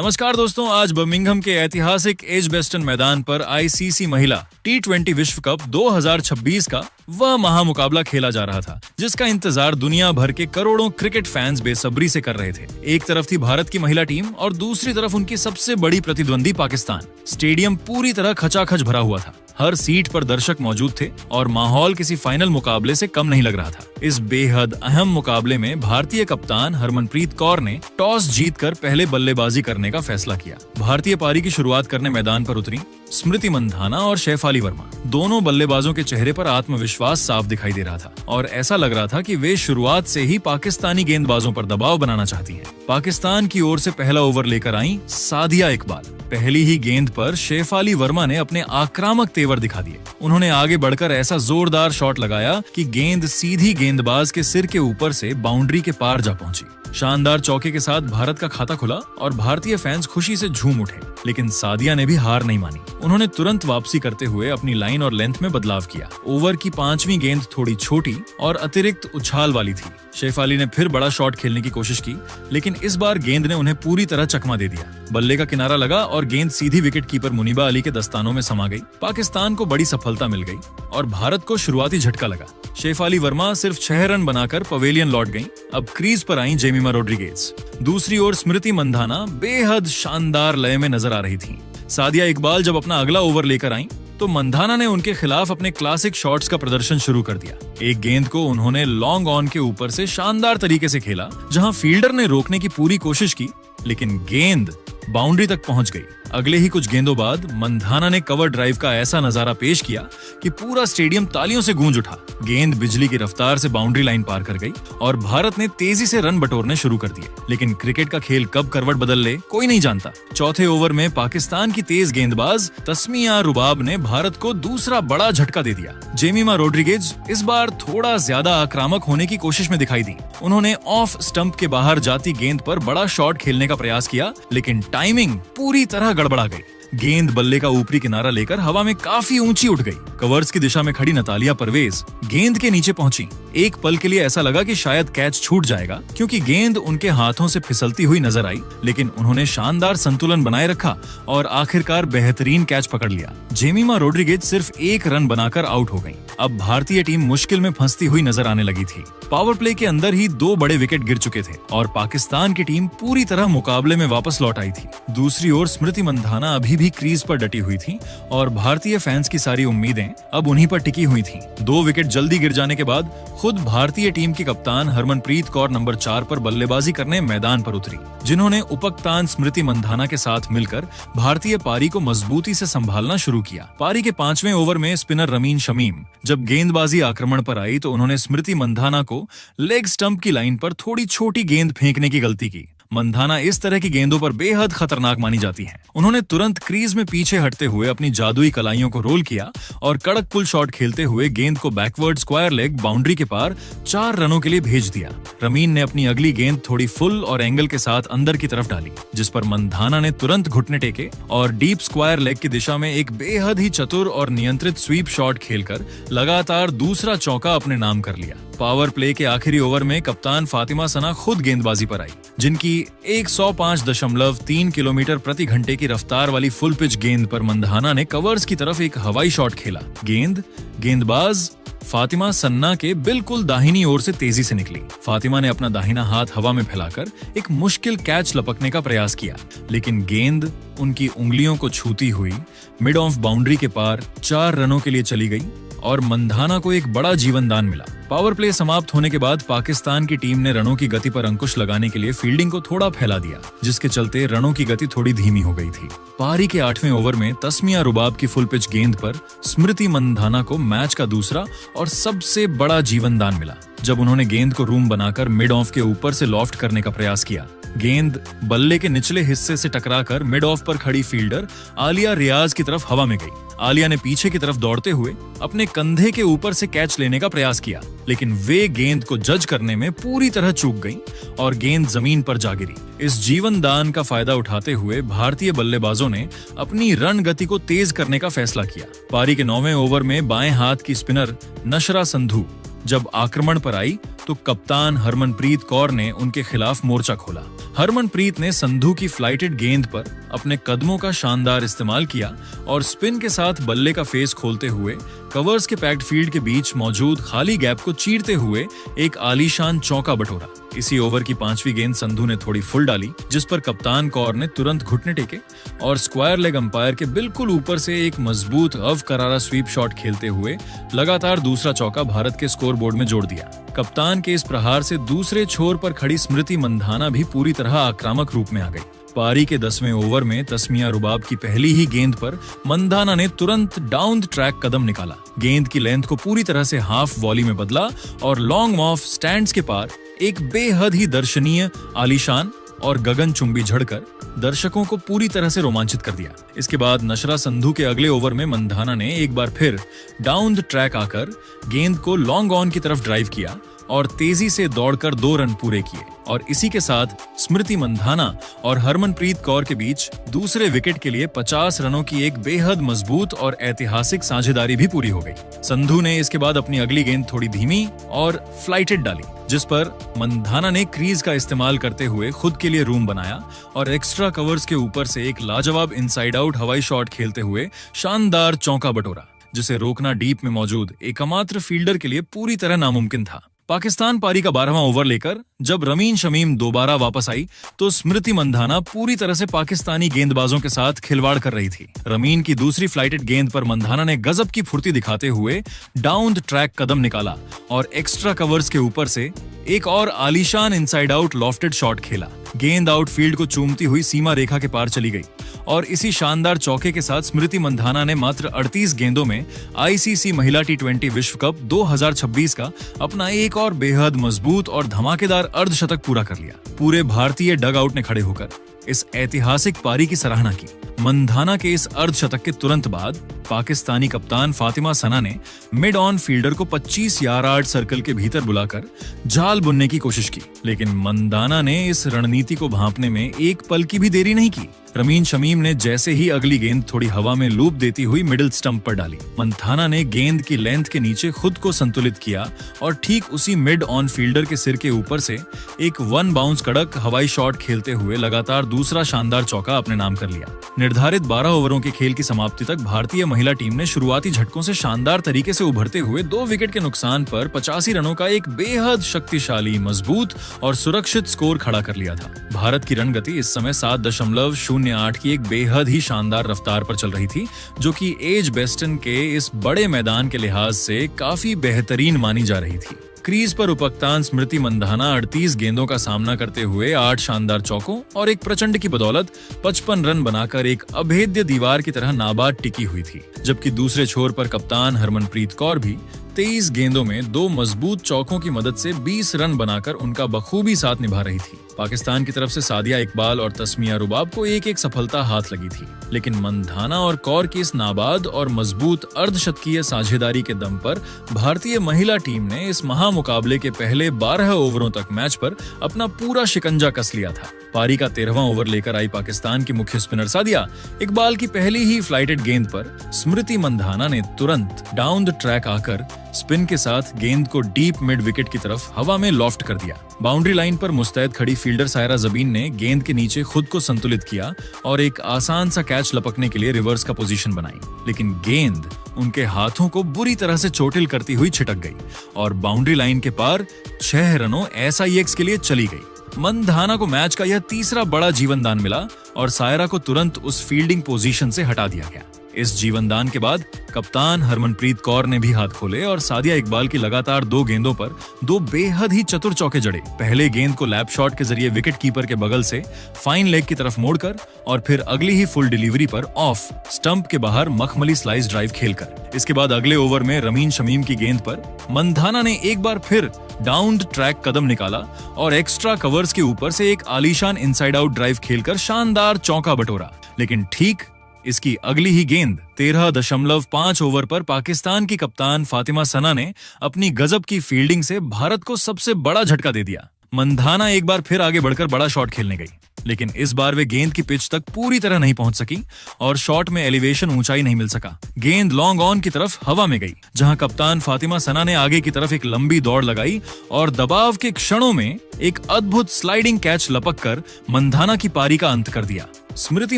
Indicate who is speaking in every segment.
Speaker 1: नमस्कार दोस्तों, आज बर्मिंघम के ऐतिहासिक एजबेस्टन मैदान पर आईसीसी महिला T20 विश्व कप 2026 का वह महामुकाबला खेला जा रहा था, जिसका इंतजार दुनिया भर के करोड़ों क्रिकेट फैंस बेसब्री से कर रहे थे। एक तरफ थी भारत की महिला टीम और दूसरी तरफ उनकी सबसे बड़ी प्रतिद्वंदी पाकिस्तान। स्टेडियम पूरी तरह खचाखच भरा हुआ था, हर सीट पर दर्शक मौजूद थे और माहौल किसी फाइनल मुकाबले से कम नहीं लग रहा था। इस बेहद अहम मुकाबले में भारतीय कप्तान हरमनप्रीत कौर ने टॉस जीतकर पहले बल्लेबाजी करने का फैसला किया। भारतीय पारी की शुरुआत करने मैदान पर उतरी स्मृति मंधाना और शेफाली वर्मा। दोनों बल्लेबाजों के चेहरे पर आत्मविश्वास साफ दिखाई दे रहा था और ऐसा लग रहा था कि वे शुरुआत से ही पाकिस्तानी गेंदबाजों पर दबाव बनाना चाहती हैं। पाकिस्तान की ओर से पहला ओवर लेकर आई सादिया इकबाल। पहली ही गेंद पर शेफाली वर्मा ने अपने आक्रामक तेवर दिखा दिए। उन्होंने आगे बढ़कर ऐसा जोरदार शॉट लगाया कि गेंद सीधी गेंदबाज के सिर के ऊपर से बाउंड्री के पार जा पहुंची। शानदार चौके के साथ भारत का खाता खुला और भारतीय फैंस खुशी से झूम उठे, लेकिन सादिया ने भी हार नहीं मानी। उन्होंने तुरंत वापसी करते हुए अपनी लाइन और लेंथ में बदलाव किया। ओवर की 5वीं गेंद थोड़ी छोटी और अतिरिक्त उछाल वाली थी। शेफाली ने फिर बड़ा शॉट खेलने की कोशिश की, लेकिन इस बार गेंद ने उन्हें पूरी तरह चकमा दे दिया। बल्ले का किनारा लगा और गेंद सीधी विकेट कीपर मुनीबा अली के दस्तानों में समा गई। पाकिस्तान को बड़ी सफलता मिल गई और भारत को शुरुआती झटका लगा। शेफाली वर्मा सिर्फ 6 रन बनाकर पवेलियन लौट गईं। अब क्रीज पर आईं जेमिमा रोड्रिगेज। दूसरी ओर स्मृति मंधाना बेहद शानदार लय में नजर आ रही थीं। सादिया इकबाल जब अपना अगला ओवर लेकर आईं, तो मंधाना ने उनके खिलाफ अपने क्लासिक शॉट्स का प्रदर्शन शुरू कर दिया। एक गेंद को उन्होंने लॉन्ग ऑन के ऊपर से शानदार तरीके से खेला, जहां फील्डर ने रोकने की पूरी कोशिश की, लेकिन गेंद बाउंड्री तक पहुंच गई। अगले ही कुछ गेंदों बाद मंधाना ने कवर ड्राइव का ऐसा नजारा पेश किया कि पूरा स्टेडियम तालियों से गूंज उठा। गेंद बिजली की रफ्तार से बाउंड्री लाइन पार कर गई और भारत ने तेजी से रन बटोरने शुरू कर दिए। लेकिन क्रिकेट का खेल कब करवट बदल ले कोई नहीं जानता। चौथे ओवर में पाकिस्तान की तेज गेंदबाज तस्मीया रुबाब ने भारत को दूसरा बड़ा झटका दे दिया। जेमिमा रोड्रिगेज इस बार थोड़ा ज्यादा आक्रामक होने की कोशिश में दिखाई दी। उन्होंने ऑफ स्टंप के बाहर जाती गेंद पर बड़ा शॉट खेलने का प्रयास किया, लेकिन टाइमिंग पूरी तरह गड़बड़ा गई। गेंद बल्ले का ऊपरी किनारा लेकर हवा में काफी ऊंची उठ गई। कवर्स की दिशा में खड़ी नतालिया परवेज गेंद के नीचे पहुंची। एक पल के लिए ऐसा लगा कि शायद कैच छूट जाएगा, क्योंकि गेंद उनके हाथों से फिसलती हुई नजर आई, लेकिन उन्होंने शानदार संतुलन बनाए रखा और आखिरकार बेहतरीन कैच पकड़ लिया। जेमिमा रोड्रिगेज सिर्फ 1 रन बनाकर आउट हो गईं। अब भारतीय टीम मुश्किल में फंसती हुई नजर आने लगी थी। पावर प्ले के अंदर ही 2 बड़े विकेट गिर चुके थे और पाकिस्तान की टीम पूरी तरह मुकाबले में वापस लौट आई थी। दूसरी ओर स्मृति मंधाना अभी भी क्रीज पर डटी हुई थी और भारतीय फैंस की सारी उम्मीदें अब उन्हीं पर टिकी हुई थीं। 2 विकेट जल्दी गिर जाने के बाद खुद भारतीय टीम की कप्तान हरमनप्रीत कौर नंबर 4 पर बल्लेबाजी करने मैदान पर उतरी, जिन्होंने उपकप्तान स्मृति मंधाना के साथ मिलकर भारतीय पारी को मजबूती से संभालना शुरू किया। पारी के 5वें ओवर में स्पिनर रमीन शमीम जब गेंदबाजी आक्रमण पर आई, तो उन्होंने स्मृति मंधाना को लेग स्टंप की लाइन पर थोड़ी छोटी गेंद फेंकने की गलती की। मंधाना इस तरह की गेंदों पर बेहद खतरनाक मानी जाती हैं। उन्होंने तुरंत क्रीज में पीछे हटते हुए अपनी जादुई कलाइयों को रोल किया और कड़क पुल शॉट खेलते हुए गेंद को बैकवर्ड स्क्वायर लेग बाउंड्री के पार 4 रनों के लिए भेज दिया। रमीन ने अपनी अगली गेंद थोड़ी फुल और एंगल के साथ अंदर की तरफ डाली, जिस पर मंधाना ने तुरंत घुटने टेके और डीप स्क्वायर लेग की दिशा में एक बेहद ही चतुर और नियंत्रित स्वीप शॉट खेलकर लगातार दूसरा चौका अपने नाम कर लिया। पावर प्ले के आखिरी ओवर में कप्तान फातिमा सना खुद गेंदबाजी पर आई, जिनकी 105.3 किलोमीटर प्रति घंटे की रफ्तार वाली फुल पिच गेंद पर मंधाना ने कवर्स की तरफ एक हवाई शॉट खेला। गेंदबाज फातिमा सन्ना के बिल्कुल दाहिनी ओर से तेजी से निकली। फातिमा ने अपना दाहिना हाथ हवा में फैलाकर एक मुश्किल कैच लपकने का प्रयास किया, लेकिन गेंद उनकी उंगलियों को छूती हुई मिड ऑफ बाउंड्री के पार 4 रनों के लिए चली गई और मंधाना को एक बड़ा जीवन दान मिला। पावर प्ले समाप्त होने के बाद पाकिस्तान की टीम ने रनों की गति पर अंकुश लगाने के लिए फील्डिंग को थोड़ा फैला दिया, जिसके चलते रनों की गति थोड़ी धीमी हो गई थी। पारी के 8वें ओवर में तस्मिया रुबाब की फुल पिच गेंद पर स्मृति मंधाना को मैच का दूसरा और सबसे बड़ा जीवन दान मिला, जब उन्होंने गेंद को रूम बनाकर मिड ऑफ के ऊपर से लॉफ्ट करने का प्रयास किया। गेंद बल्ले के निचले हिस्से से टकराकर मिड ऑफ पर खड़ी फील्डर आलिया रियाज की तरफ हवा में गई। आलिया ने पीछे की तरफ दौड़ते हुए अपने कंधे के ऊपर से कैच लेने का प्रयास किया, लेकिन वे गेंद को जज करने में पूरी तरह चूक गईं और गेंद जमीन पर जा गिरी। इस जीवन दान का फायदा उठाते हुए भारतीय बल्लेबाजों ने अपनी रन गति को तेज करने का फैसला किया। पारी के 9वें ओवर में बाएं हाथ की स्पिनर नशरा संधू जब आक्रमण पर आई, तो कप्तान हरमनप्रीत कौर ने उनके खिलाफ मोर्चा खोला। हरमनप्रीत ने संधू की फ्लाइटेड गेंद पर अपने कदमों का शानदार इस्तेमाल किया और स्पिन के साथ बल्ले का फेस खोलते हुए कवर्स के पैक्ड फील्ड के बीच मौजूद खाली गैप को चीरते हुए एक आलीशान चौका बटोरा। इसी ओवर की 5वीं गेंद संधू ने थोड़ी फुल डाली, जिस पर कप्तान कौर ने तुरंत घुटने टेके और स्क्वायर लेग अंपायर के बिल्कुल ऊपर से एक मजबूत अवकरारा स्वीप शॉट खेलते हुए लगातार दूसरा चौका भारत के स्कोरबोर्ड में जोड़ दिया। कप्तान के इस प्रहार से दूसरे छोर पर खड़ी स्मृति मंधाना भी पूरी तरह आक्रामक रूप में आ गई। पारी के 10वें ओवर में तस्मिया रुबाब की पहली ही गेंद पर मंधाना ने तुरंत डाउन द ट्रैक कदम निकाला, गेंद की लेंथ को पूरी तरह से हाफ वॉली में बदला और लॉन्ग ऑफ स्टैंड्स के पार एक बेहद ही दर्शनीय, आलीशान और गगनचुंबी झड़कर दर्शकों को पूरी तरह से रोमांचित कर दिया। इसके बाद नशरा संधू के अगले ओवर में मंधाना ने एक बार फिर डाउन द ट्रैक आकर गेंद को लॉन्ग ऑन की तरफ ड्राइव किया और तेजी से दौड़कर 2 रन पूरे किए और इसी के साथ स्मृति मंधाना और हरमनप्रीत कौर के बीच दूसरे विकेट के लिए 50 रनों की एक बेहद मजबूत और ऐतिहासिक साझेदारी भी पूरी हो गई। संधू ने इसके बाद अपनी अगली गेंद थोड़ी धीमी और फ्लाइटेड डाली, जिस पर मंधाना ने क्रीज का इस्तेमाल करते हुए खुद के लिए रूम बनाया और एक्स्ट्रा कवर्स के ऊपर से एक लाजवाब इनसाइड आउट हवाई शॉट खेलते हुए शानदार चौका बटोरा, जिसे रोकना डीप में मौजूद एकमात्र फील्डर के लिए पूरी तरह नामुमकिन था। पाकिस्तान पारी का 12वां ओवर लेकर जब रमीन शमीम दोबारा वापस आई तो स्मृति मंधाना पूरी तरह से पाकिस्तानी गेंदबाजों के साथ खिलवाड़ कर रही थी। रमीन की दूसरी फ्लाइटेड गेंद पर मंधाना ने गजब की फुर्ती दिखाते हुए डाउन द ट्रैक कदम निकाला और एक्स्ट्रा कवर्स के ऊपर से एक और आलीशान इनसाइड आउट लॉफ्टेड शॉट खेला। गेंद आउटफील्ड को चूमती हुई सीमा रेखा के पार चली गई और इसी शानदार चौके के साथ स्मृति मंधाना ने मात्र 38 गेंदों में आईसीसी महिला टी20 विश्व कप 2026 का अपना एक और बेहद मजबूत और धमाकेदार अर्धशतक पूरा कर लिया। पूरे भारतीय डग आउट ने खड़े होकर इस ऐतिहासिक पारी की सराहना की। मंधाना के इस अर्धशतक के तुरंत बाद पाकिस्तानी कप्तान फातिमा सना ने मिड ऑन फील्डर को 25 यार्ड सर्कल के भीतर बुलाकर जाल बुनने की कोशिश की, लेकिन मंधाना ने इस रणनीति को भांपने में एक पल की भी देरी नहीं की। रमीन शमीम ने जैसे ही अगली गेंद थोड़ी हवा में लूप देती हुई मिडिल स्टंप पर डाली, मंधाना ने गेंद की लेंथ के नीचे खुद को संतुलित किया और ठीक उसी मिड ऑन फील्डर के सिर के ऊपर से एक 1 बाउंस कड़क हवाई शॉट खेलते हुए लगातार दूसरा शानदार चौका अपने नाम कर लिया। निर्धारित 12 ओवरों के खेल की समाप्ति तक भारतीय महिला टीम ने शुरुआती झटकों से शानदार तरीके से उभरते हुए 2 विकेट के नुकसान पर 85 रनों का एक बेहद शक्तिशाली, मजबूत और सुरक्षित स्कोर खड़ा कर लिया था। भारत की रणगति इस समय 7.08 की एक बेहद ही शानदार रफ्तार पर चल रही थी, जो कि एज बेस्टन के इस बड़े मैदान के लिहाज से काफी बेहतरीन मानी जा रही थी। क्रीज पर उपकप्तान स्मृति मंधाना 38 गेंदों का सामना करते हुए 8 शानदार चौकों और एक प्रचंड की बदौलत 55 रन बनाकर एक अभेद्य दीवार की तरह नाबाद टिकी हुई थी, जबकि दूसरे छोर पर कप्तान हरमनप्रीत कौर भी 23 गेंदों में 2 मजबूत चौकों की मदद से 20 रन बनाकर उनका बखूबी साथ निभा रही थी। पाकिस्तान की तरफ से सादिया इकबाल और तस्मिया रुबाब को एक सफलता हाथ लगी थी, लेकिन मंधाना और कौर की इस नाबाद और मजबूत अर्धशतकीय साझेदारी के दम पर भारतीय महिला टीम ने इस महामुकाबले के पहले 12 ओवरों तक मैच पर अपना पूरा शिकंजा कस लिया था। पारी का 13वां ओवर लेकर आई पाकिस्तान की मुख्य स्पिनर सादिया इकबाल की पहली ही फ्लाइटेड गेंद पर स्मृति मंधाना ने तुरंत डाउन द ट्रैक आकर स्पिन के साथ गेंद को डीप मिड विकेट की तरफ हवा में लॉफ्ट कर दिया। बाउंड्री लाइन पर मुस्तैद खड़ी फील्डर सायरा जबीन ने गेंद के नीचे खुद को संतुलित किया और एक आसान सा कैच लपकने के लिए रिवर्स का पोजीशन बनाई, लेकिन गेंद उनके हाथों को बुरी तरह से चोटिल करती हुई छिटक गई और बाउंड्री लाइन के पार 6 रनों SIX के लिए चली गई। मंधाना को मैच का यह तीसरा बड़ा जीवनदान मिला और सायरा को तुरंत उस फील्डिंग पोजीशन से हटा दिया गया। इस जीवनदान के बाद कप्तान हरमनप्रीत कौर ने भी हाथ खोले और सादिया इकबाल की लगातार 2 गेंदों पर 2 बेहद ही चतुर चौके जड़े। पहले गेंद को लैप शॉट के जरिए विकेट कीपर के बगल से फाइन लेग की तरफ मोड़कर और फिर अगली ही फुल डिलीवरी पर ऑफ स्टंप के बाहर मखमली स्लाइस ड्राइव खेलकर। इसके बाद अगले ओवर में रमीन शमीम की गेंद पर मंधाना ने एक बार फिर डाउन द ट्रैक कदम निकाला और एक्स्ट्रा कवर्स के ऊपर से एक आलीशान इनसाइड आउट ड्राइव खेलकर शानदार चौका बटोरा, लेकिन ठीक इसकी अगली ही गेंद 13.5 ओवर पर पाकिस्तान की कप्तान फातिमा सना ने अपनी गजब की फील्डिंग से भारत को सबसे बड़ा झटका दे दिया। मंधाना एक बार फिर आगे बढ़कर बड़ा शॉट खेलने गई। लेकिन इस बार वे गेंद की पिच तक पूरी तरह नहीं पहुंच सकी और शॉट में एलिवेशन ऊंचाई नहीं मिल सका। गेंद लॉन्ग ऑन की तरफ हवा में गई, जहां कप्तान फातिमा सना ने आगे की तरफ एक लंबी दौड़ लगाई और दबाव के क्षणों में एक अद्भुत स्लाइडिंग कैच लपक कर मंधाना की पारी का अंत कर दिया। स्मृति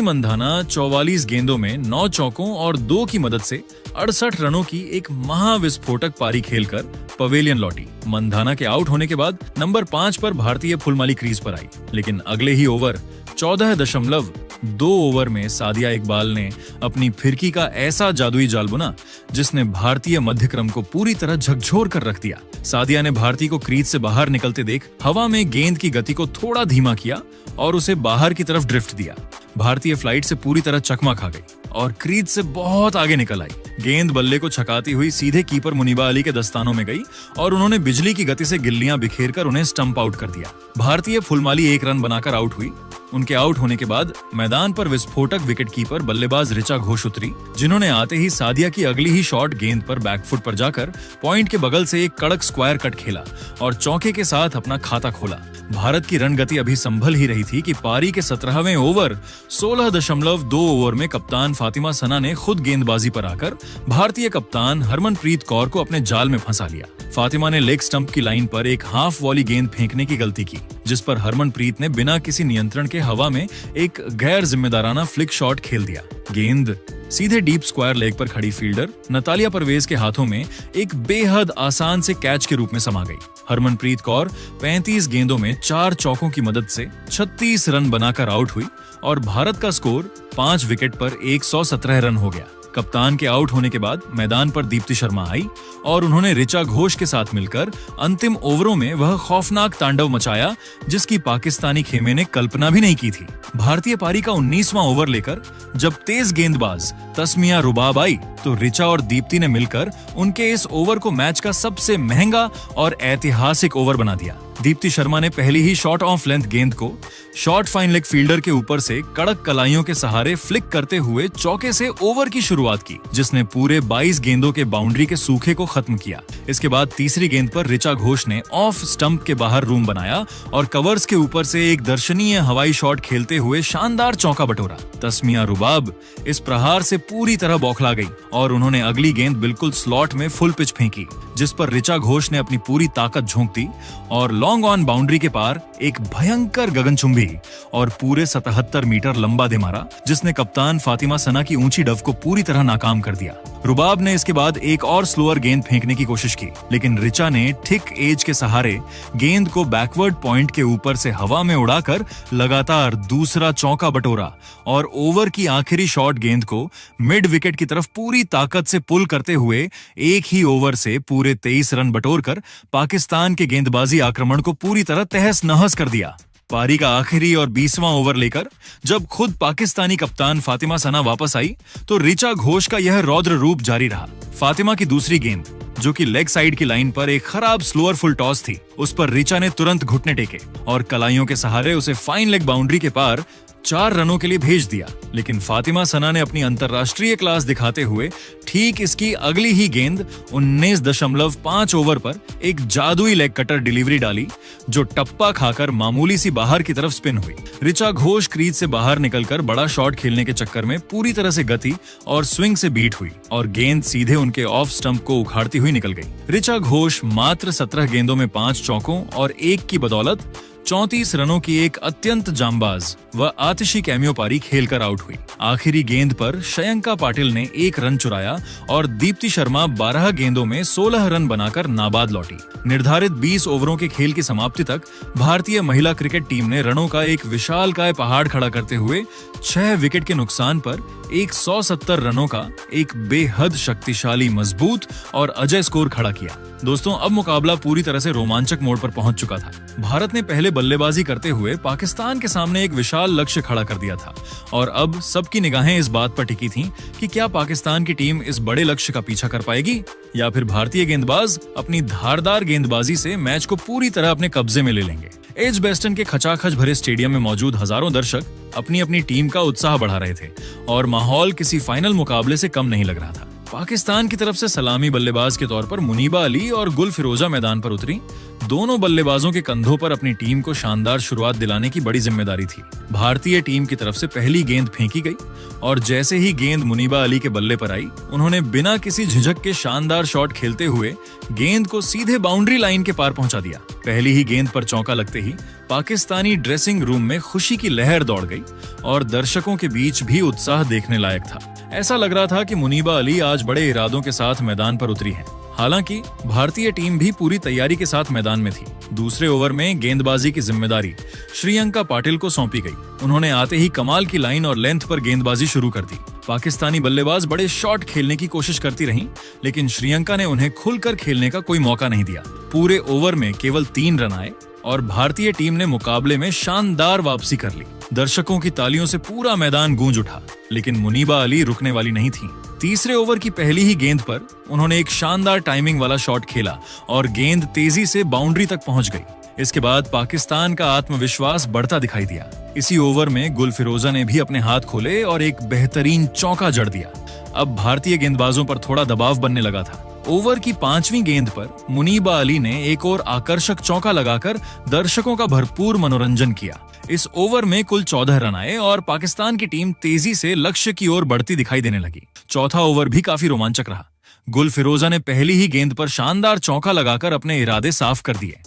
Speaker 1: मंधाना 44 गेंदों में 9 चौकों और 2 की मदद से 68 रनों की एक महाविस्फोटक पारी खेलकर पवेलियन लौटी। मंधाना के आउट होने के बाद नंबर 5 पर भारतीय फुलमाली क्रीज पर आई, लेकिन अगले ही ओवर 14.2 ओवर में सादिया इकबाल ने अपनी फिरकी का ऐसा जादुई जाल बुना जिसने भारतीय मध्यक्रम को पूरी तरह झकझोर कर रख दिया। सादिया ने भारती को क्रीज से बाहर निकलते देख हवा में गेंद की गति को थोड़ा धीमा किया और उसे बाहर की तरफ ड्रिफ्ट दिया। भारतीय फ्लाइट से पूरी तरह चकमा खा गई और क्रीज से बहुत आगे निकल आई। गेंद बल्ले को छकाती हुई सीधे कीपर मुनीबा अली के दस्तानों में गई और उन्होंने बिजली की गति से गिल्लियां बिखेरकर उन्हें स्टंप आउट कर दिया। भारतीय फुलमाली 1 रन बनाकर आउट हुई। उनके आउट होने के बाद मैदान पर विस्फोटक विकेटकीपर बल्लेबाज ऋचा घोष उतरी, जिन्होंने आते ही सादिया की अगली ही शॉट गेंद पर बैकफुट पर जाकर पॉइंट के बगल से एक कड़क स्क्वायर कट खेला और चौके के साथ अपना खाता खोला। भारत की रन गति अभी संभल ही रही थी कि पारी के 17वें ओवर 16.2 ओवर में कप्तान फातिमा सना ने खुद गेंदबाजी पर आकर भारतीय कप्तान हरमनप्रीत कौर को अपने जाल में फंसा लिया। फातिमा ने लेग स्टंप की लाइन पर एक हाफ वॉली गेंद फेंकने की गलती की, जिस पर हरमनप्रीत ने बिना किसी नियंत्रण के हवा में एक गैर जिम्मेदाराना फ्लिक शॉट खेल दिया। गेंद सीधे डीप स्क्वायर लेग पर खड़ी फील्डर नतालिया परवेज के हाथों में एक बेहद आसान से कैच के रूप में समा गई। हरमनप्रीत कौर 35 गेंदों में 4 चौकों की मदद से 36 रन बनाकर आउट हुई और भारत का स्कोर 5 विकेट पर 117 रन हो गया। कप्तान के आउट होने के बाद मैदान पर दीप्ति शर्मा आई और उन्होंने ऋचा घोष के साथ मिलकर अंतिम ओवरों में वह खौफनाक तांडव मचाया जिसकी पाकिस्तानी खेमे ने कल्पना भी नहीं की थी। भारतीय पारी का 19वां ओवर लेकर जब तेज गेंदबाज तस्मिया रुबाब आई तो ऋचा और दीप्ति ने मिलकर उनके इस ओवर को मैच का सबसे महंगा और ऐतिहासिक ओवर बना दिया। दीप्ति शर्मा ने पहली ही शॉर्ट ऑफ लेंथ गेंद को शॉर्ट फाइन लेग फील्डर के ऊपर से कड़क कलाइयों के सहारे फ्लिक करते हुए चौके से ओवर की शुरुआत की, जिसने पूरे 22 गेंदों के बाउंड्री के सूखे को खत्म किया। इसके बाद तीसरी गेंद पर ऋचा घोष ने ऑफ स्टंप के बाहर रूम बनाया और कवर्स के ऊपर से एक दर्शनीय हवाई शॉट खेलते हुए शानदार चौका बटोरा। तस्मिया रुबाब इस प्रहार से पूरी तरह बौखला गई और उन्होंने अगली गेंद बिल्कुल स्लॉट में फुल पिच फेंकी, जिस पर ऋचा घोष ने अपनी पूरी ताकत झोंक दी और लॉन्ग ऑन बाउंड्री के पार एक भयंकर गगनचुंबी और पूरे 77 मीटर लंबा दे मारा, जिसने कप्तान फातिमा सना की ऊंची डव को पूरी तरह नाकाम कर दिया। रुबाब ने इसके बाद एक और स्लोअर गेंद फेंकने की कोशिश की, लेकिन ऋचा ने थिक एज के सहारे गेंद को बैकवर्ड पॉइंट के ऊपर से हवा में उड़ाकर लगातार दूसरा चौका बटोरा और ओवर की आखिरी शॉट गेंद को मिड विकेट की तरफ पूरी ताकत से पुल करते हुए एक ही ओवर से पूरे 23 रन बटोरकर पाकिस्तान के गेंदबाजी आक्रमण को पूरी तरह तहस नहस कर दिया। पारी का आखिरी और 20वां ओवर लेकर जब खुद पाकिस्तानी कप्तान फातिमा सना वापस आई तो ऋचा घोष का यह रौद्र रूप जारी रहा। फातिमा की दूसरी गेंद, जो कि लेग साइड की लाइन पर एक खराब स्लोअर फुल टॉस थी, उस पर ऋचा ने तुरंत घुटने टेके और कलाइयों के सहारे उसे फाइन लेग बाउंड्री के पार 4 रनों के लिए भेज दिया। लेकिन फातिमा सना ने अपनी अंतरराष्ट्रीय क्लास दिखाते हुए ठीक इसकी अगली ही गेंद 19.5 ओवर पर एक जादुई लेग कटर डिलीवरी डाली, जो टप्पा खाकर मामूली सी बाहर की तरफ स्पिन हुई। ऋचा घोष क्रीज से बाहर निकलकर बड़ा शॉट खेलने के चक्कर में पूरी तरह से गति और स्विंग से बीट हुई और गेंद सीधे उनके ऑफ स्टंप को उखाड़ती हुई निकल गई। ऋचा घोष मात्र 17 गेंदों में 5 चौकों और 1 की बदौलत 34 रनों की एक अत्यंत जांबाज व आतिशी कैमियो पारी खेलकर आउट हुई। आखिरी गेंद पर शयंका पाटिल ने 1 रन चुराया और दीप्ति शर्मा 12 गेंदों में 16 रन बनाकर नाबाद लौटी। निर्धारित 20 ओवरों के खेल की समाप्ति तक भारतीय महिला क्रिकेट टीम ने रनों का एक विशालकाय पहाड़ खड़ा करते हुए 6 विकेट के नुकसान पर 170 रनों का एक बेहद शक्तिशाली, मजबूत और अजय स्कोर खड़ा किया। दोस्तों, अब मुकाबला पूरी तरह से रोमांचक मोड़ पर पहुंच चुका था। भारत ने पहले बल्लेबाजी करते हुए पाकिस्तान के सामने एक विशाल लक्ष्य खड़ा कर दिया था और अब सबकी निगाहें इस बात पर टिकी थीं कि क्या पाकिस्तान की टीम इस बड़े लक्ष्य का पीछा कर पाएगी या फिर भारतीय गेंदबाज अपनी धारदार गेंदबाजी से मैच को पूरी तरह अपने कब्जे में ले लेंगे। एजबेस्टन के खचाखच भरे स्टेडियम में मौजूद हजारों दर्शक अपनी अपनी टीम का उत्साह बढ़ा रहे थे और माहौल किसी फाइनल मुकाबले से कम नहीं लग रहा था। पाकिस्तान की तरफ से सलामी बल्लेबाज के तौर पर मुनीबा अली और गुल फिरोजा मैदान पर उतरी। दोनों बल्लेबाजों के कंधों पर अपनी टीम को शानदार शुरुआत दिलाने की बड़ी जिम्मेदारी थी। भारतीय टीम की तरफ से पहली गेंद फेंकी गई और जैसे ही गेंद मुनीबा अली के बल्ले पर आई, उन्होंने बिना किसी झिझक के शानदार शॉट खेलते हुए गेंद को सीधे बाउंड्री लाइन के पार पहुंचा दिया। पहली ही गेंद पर चौका लगते ही पाकिस्तानी ड्रेसिंग रूम में खुशी की लहर दौड़ गई और दर्शकों के बीच भी उत्साह देखने लायक था। ऐसा लग रहा था कि मुनीबा अली आज बड़े इरादों के साथ मैदान पर उतरी है। हालांकि भारतीय टीम भी पूरी तैयारी के साथ मैदान में थी। दूसरे ओवर में गेंदबाजी की जिम्मेदारी श्रीयंका पाटिल को सौंपी गई। उन्होंने आते ही कमाल की लाइन और लेंथ पर गेंदबाजी शुरू कर दी। पाकिस्तानी बल्लेबाज बड़े शॉट खेलने की कोशिश करती रहीं, लेकिन श्रीयंका ने उन्हें खुलकर खेलने का कोई मौका नहीं दिया। पूरे ओवर में केवल 3 रन आए और भारतीय टीम ने मुकाबले में शानदार वापसी कर ली। दर्शकों की तालियों से पूरा मैदान गूंज उठा, लेकिन मुनीबा अली रुकने वाली नहीं थी। तीसरे ओवर की पहली ही गेंद पर उन्होंने एक शानदार टाइमिंग वाला शॉट खेला और गेंद तेजी से बाउंड्री तक पहुंच गई। इसके बाद पाकिस्तान का आत्मविश्वास बढ़ता दिखाई दिया। इसी ओवर में गुल फिरोजा ने भी अपने हाथ खोले और एक बेहतरीन चौका जड़ दिया। अब भारतीय गेंदबाजों पर थोड़ा दबाव बनने लगा था। ओवर की 5वीं गेंद पर मुनीबा अली ने एक और आकर्षक चौका लगाकर दर्शकों का भरपूर मनोरंजन किया। इस ओवर में कुल 14 रन आए और पाकिस्तान की टीम तेजी से लक्ष्य की ओर बढ़ती दिखाई देने लगी। चौथा ओवर भी काफी रोमांचक रहा। गुल फिरोजा ने पहली ही गेंद पर शानदार चौका लगाकर अपने इरादे साफ कर दिए।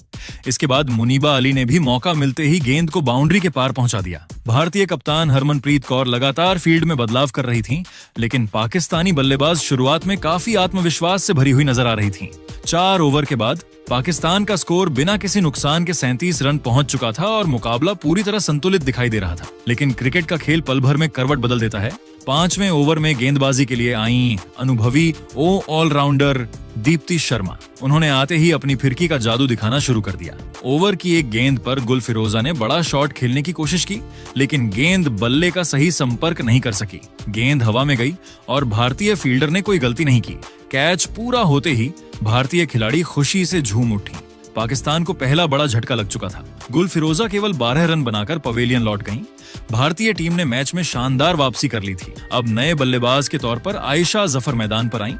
Speaker 1: इसके बाद मुनीबा अली ने भी मौका मिलते ही गेंद को बाउंड्री के पार पहुंचा दिया। भारतीय कप्तान हरमनप्रीत कौर लगातार फील्ड में बदलाव कर रही थीं, लेकिन पाकिस्तानी बल्लेबाज शुरुआत में काफी आत्मविश्वास से भरी हुई नजर आ रही थीं। 4 ओवर के बाद पाकिस्तान का स्कोर बिना किसी नुकसान के 37 रन पहुंच चुका था और मुकाबला पूरी तरह संतुलित दिखाई दे रहा था। लेकिन क्रिकेट का खेल पल भर में करवट बदल देता है। 5वें ओवर में गेंदबाजी के लिए आई अनुभवी ऑलराउंडर दीप्ति शर्मा। उन्होंने आते ही अपनी फिरकी का जादू दिखाना शुरू कर दिया। ओवर की एक गेंद पर गुल फिरोजा ने बड़ा शॉट खेलने की कोशिश की, लेकिन गेंद बल्ले का सही संपर्क नहीं कर सकी। गेंद हवा में गई और भारतीय फील्डर ने कोई गलती नहीं की। कैच पूरा होते ही भारतीय खिलाड़ी खुशी से झूम उठी। पाकिस्तान को पहला बड़ा झटका लग चुका था। गुल फिरोजा केवल 12 रन बनाकर पवेलियन लौट गईं। भारतीय टीम ने मैच में शानदार वापसी कर ली थी। अब नए बल्लेबाज के तौर पर आयशा जफर मैदान पर आईं।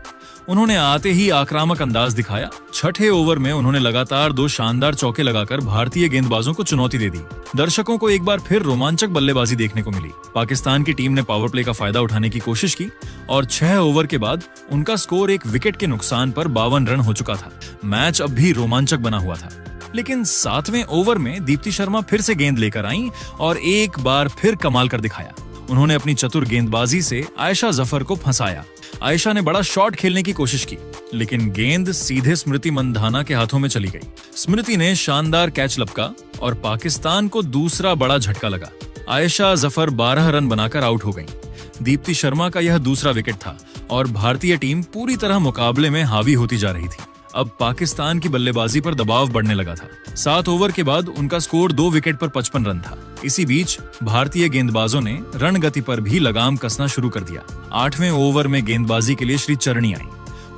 Speaker 1: उन्होंने आते ही आक्रामक अंदाज दिखाया। 6ठे ओवर में उन्होंने लगातार 2 शानदार चौके लगाकर भारतीय गेंदबाजों को चुनौती दे दी। दर्शकों को एक बार फिर रोमांचक बल्लेबाजी देखने को मिली। पाकिस्तान की टीम ने पावर प्ले का फायदा उठाने की कोशिश की और 6 ओवर के बाद उनका स्कोर 1 विकेट के नुकसान पर 52 रन हो चुका था। मैच अब भी रोमांचक बना हुआ था, लेकिन 7वें ओवर में दीप्ति शर्मा फिर से गेंद लेकर आईं और एक बार फिर कमाल कर दिखाया। उन्होंने अपनी चतुर गेंदबाजी से आयशा जफर को फंसाया। आयशा ने बड़ा शॉट खेलने की कोशिश की, लेकिन गेंद सीधे स्मृति मंधाना के हाथों में चली गई। स्मृति ने शानदार कैच लपका और पाकिस्तान को दूसरा बड़ा झटका लगा। आयशा जफर 12 रन बनाकर आउट हो गईं। दीप्ति शर्मा का यह दूसरा विकेट था और भारतीय टीम पूरी तरह मुकाबले में हावी होती जा रही थी। अब पाकिस्तान की बल्लेबाजी पर दबाव बढ़ने लगा था। 7 ओवर के बाद उनका स्कोर 2 विकेट पर 55 रन था। इसी बीच भारतीय गेंदबाजों ने रन गति पर भी लगाम कसना शुरू कर दिया। 8वें ओवर में गेंदबाजी के लिए श्री चरणी आई।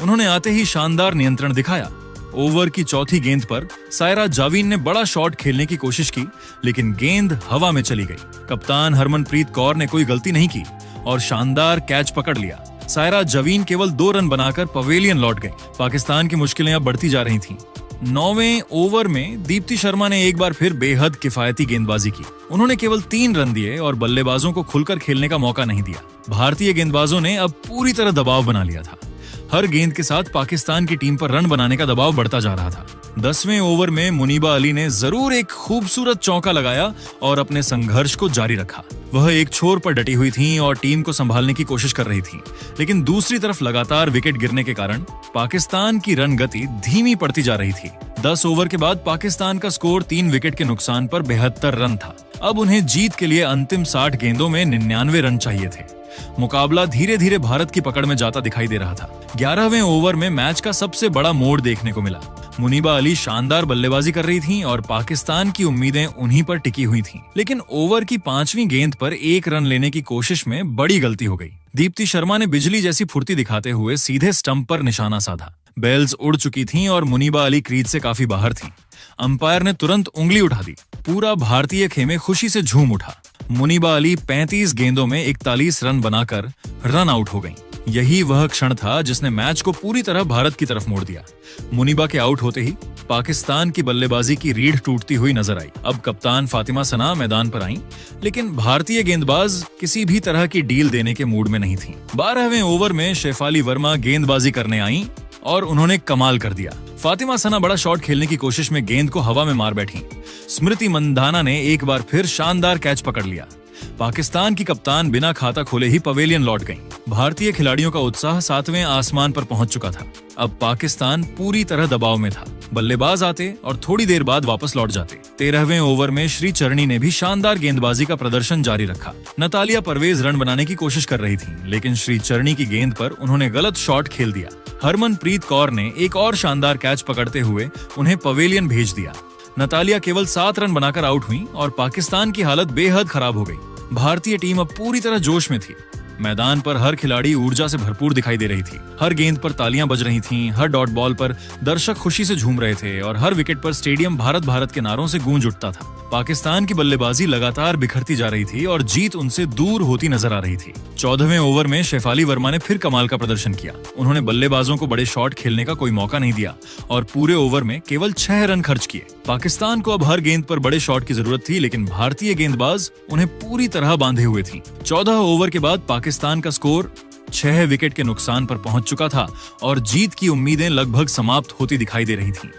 Speaker 1: उन्होंने आते ही शानदार नियंत्रण दिखाया। ओवर की चौथी गेंद पर सायरा जावीन ने बड़ा शॉट खेलने की कोशिश की, लेकिन गेंद हवा में चली गई। कप्तान हरमनप्रीत कौर ने कोई गलती नहीं की और शानदार कैच पकड़ लिया। सायरा जावीन केवल 2 रन बनाकर पवेलियन लौट गए। पाकिस्तान की मुश्किलें अब बढ़ती जा रही थीं। 9वें ओवर में दीप्ति शर्मा ने एक बार फिर बेहद किफायती गेंदबाजी की। उन्होंने केवल 3 रन दिए और बल्लेबाजों को खुलकर खेलने का मौका नहीं दिया। भारतीय गेंदबाजों ने अब पूरी तरह दबाव बना लिया था। हर गेंद के साथ पाकिस्तान की टीम पर रन बनाने का दबाव बढ़ता जा रहा था। 10वें ओवर में मुनीबा अली ने जरूर एक खूबसूरत चौका लगाया और अपने संघर्ष को जारी रखा। वह एक छोर पर डटी हुई थीं और टीम को संभालने की कोशिश कर रही थीं, लेकिन दूसरी तरफ लगातार विकेट गिरने के कारण पाकिस्तान की रन गति धीमी पड़ती जा रही थी। 10 ओवर के बाद पाकिस्तान का स्कोर 3 विकेट के नुकसान पर 72 रन था। अब उन्हें जीत के लिए अंतिम 60 गेंदों में 99 रन चाहिए थे। मुकाबला धीरे धीरे भारत की पकड़ में जाता दिखाई दे रहा था। 11वें ओवर में मैच का सबसे बड़ा मोड़ देखने को मिला। मुनीबा अली शानदार बल्लेबाजी कर रही थीं और पाकिस्तान की उम्मीदें उन्हीं पर टिकी हुई थीं। लेकिन ओवर की 5वीं गेंद पर 1 रन लेने की कोशिश में बड़ी गलती हो गई। दीप्ति शर्मा ने बिजली जैसी फुर्ती दिखाते हुए सीधे स्टंप पर निशाना साधा। बेल्स उड़ चुकी थीं और मुनीबा अली क्रीज से काफी बाहर थीं। अंपायर ने तुरंत उंगली उठा दी। पूरा भारतीय खेमे खुशी से झूम उठा। मुनीबा अली 35 गेंदों में 41 रन बनाकर रन आउट हो गईं। यही वह क्षण था जिसने मैच को पूरी तरह भारत की तरफ मोड़ दिया। मुनीबा के आउट होते ही पाकिस्तान की बल्लेबाजी की रीढ़ टूटती हुई नजर आई। अब कप्तान फातिमा सना मैदान पर आईं, लेकिन भारतीय गेंदबाज किसी भी तरह की डील देने के मूड में नहीं थीं। 12वें ओवर में शेफाली वर्मा गेंदबाजी करने आईं और उन्होंने कमाल कर दिया। फातिमा सना बड़ा शॉट खेलने की कोशिश में गेंद को हवा में मार बैठी। स्मृति मंधाना ने एक बार फिर शानदार कैच पकड़ लिया। पाकिस्तान की कप्तान बिना खाता खोले ही पवेलियन लौट गईं। भारतीय खिलाड़ियों का उत्साह 7वें आसमान पर पहुंच चुका था। अब पाकिस्तान पूरी तरह दबाव में था। बल्लेबाज आते और थोड़ी देर बाद वापस लौट जाते। 13वें ओवर में श्री चरणी ने भी शानदार गेंदबाजी का प्रदर्शन जारी रखा। नतालिया परवेज रन बनाने की कोशिश कर रही थी, लेकिन श्री चरणी की गेंद पर उन्होंने गलत शॉट खेल दिया। हरमनप्रीत कौर ने एक और शानदार कैच पकड़ते हुए उन्हें पवेलियन भेज दिया। नतालिया केवल 7 रन बनाकर आउट हुई और पाकिस्तान की हालत बेहद खराब हो गई। भारतीय टीम अब पूरी तरह जोश में थी। मैदान पर हर खिलाड़ी ऊर्जा से भरपूर दिखाई दे रही थी। हर गेंद पर तालियां बज रही थीं, हर डॉट बॉल पर दर्शक खुशी से झूम रहे थे और हर विकेट पर स्टेडियम भारत भारत के नारों से गूंज उठता था। पाकिस्तान की बल्लेबाजी लगातार बिखरती जा रही थी और जीत उनसे दूर होती नजर आ रही थी। 14वें ओवर में शेफाली वर्मा ने फिर कमाल का प्रदर्शन किया। उन्होंने बल्लेबाजों को बड़े शॉट खेलने का कोई मौका नहीं दिया और पूरे ओवर में केवल 6 रन खर्च किए। पाकिस्तान को अब हर गेंद पर बड़े शॉट की जरूरत थी, लेकिन भारतीय गेंदबाज उन्हें पूरी तरह बांधे हुए थी। 14 ओवर के बाद पाकिस्तान का स्कोर 6 विकेट के नुकसान पर पहुंच चुका था और जीत की उम्मीदें लगभग समाप्त होती दिखाई दे रही थीं।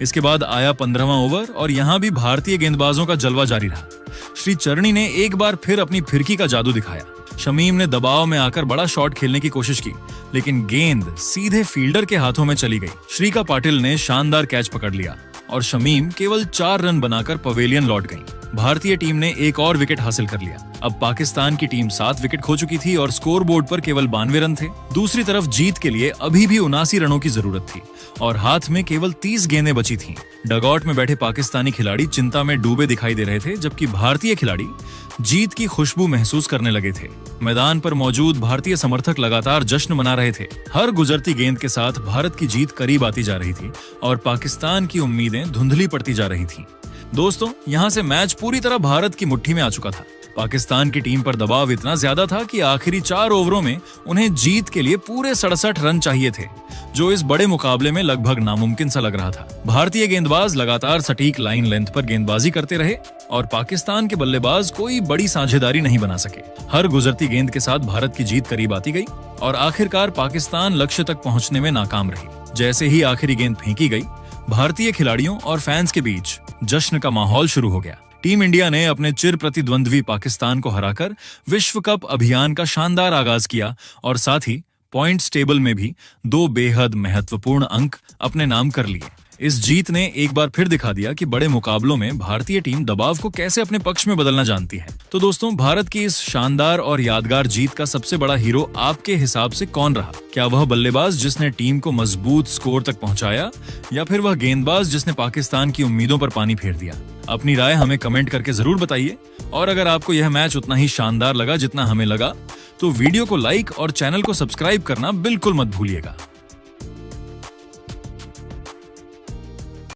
Speaker 1: इसके बाद आया 15वां ओवर और यहां भी भारतीय गेंदबाजों का जलवा जारी रहा। श्री चरणी ने एक बार फिर अपनी फिरकी का जादू दिखाया। शमीम ने दबाव में आकर बड़ा शॉट खेलने की कोशिश की, लेकिन गेंद सीधे फील्डर के हाथों में चली गई। श्रीका पाटिल ने शानदार कैच पकड़ लिया और शमीम केवल 4 रन बनाकर पवेलियन लौट गई। भारतीय टीम ने एक और विकेट हासिल कर लिया। अब पाकिस्तान की टीम 7 विकेट खो चुकी थी और स्कोरबोर्ड पर केवल 92 रन थे। दूसरी तरफ जीत के लिए अभी भी 79 रनों की जरूरत थी और हाथ में केवल 30 गेंदें बची थीं। डगआउट में बैठे पाकिस्तानी खिलाड़ी चिंता में डूबे दिखाई दे रहे थे, जबकि भारतीय खिलाड़ी जीत की खुशबू महसूस करने लगे थे। मैदान पर मौजूद भारतीय समर्थक लगातार जश्न मना रहे थे। हर गुजरती गेंद के साथ भारत की जीत करीब आती जा रही थी और पाकिस्तान की उम्मीदें धुंधली पड़ती जा रही थीं। दोस्तों, यहां से मैच पूरी तरह भारत की मुट्ठी में आ चुका था। पाकिस्तान की टीम पर दबाव इतना ज्यादा था कि आखिरी 4 ओवरों में उन्हें जीत के लिए पूरे 67 रन चाहिए थे, जो इस बड़े मुकाबले में लगभग नामुमकिन सा लग रहा था। भारतीय गेंदबाज लगातार सटीक लाइन लेंथ पर गेंदबाजी करते रहे और पाकिस्तान के बल्लेबाज कोई बड़ी साझेदारी नहीं बना सके। हर गुजरती गेंद के साथ भारत की जीत करीब आती गई और आखिरकार पाकिस्तान लक्ष्य तक पहुंचने में नाकाम रही। जैसे ही आखिरी गेंद फेंकी गई, भारतीय खिलाड़ियों और फैंस के बीच जश्न का माहौल शुरू हो गया। टीम इंडिया ने अपने चिर प्रतिद्वंद्वी पाकिस्तान को हराकर विश्व कप अभियान का शानदार आगाज किया और साथ ही पॉइंट्स टेबल में भी 2 बेहद महत्वपूर्ण अंक अपने नाम कर लिए। इस जीत ने एक बार फिर दिखा दिया कि बड़े मुकाबलों में भारतीय टीम दबाव को कैसे अपने पक्ष में बदलना जानती है। तो दोस्तों, भारत की इस शानदार और यादगार जीत का सबसे बड़ा हीरो आपके हिसाब से कौन रहा? क्या वह बल्लेबाज जिसने टीम को मजबूत स्कोर तक पहुंचाया, या फिर वह गेंदबाज जिसने पाकिस्तान की उम्मीदों पर पानी फेर दिया? अपनी राय हमें कमेंट करके जरूर बताइए और अगर आपको यह मैच उतना ही शानदार लगा जितना हमें लगा, तो वीडियो को लाइक और चैनल को सब्सक्राइब करना बिल्कुल मत भूलिएगा।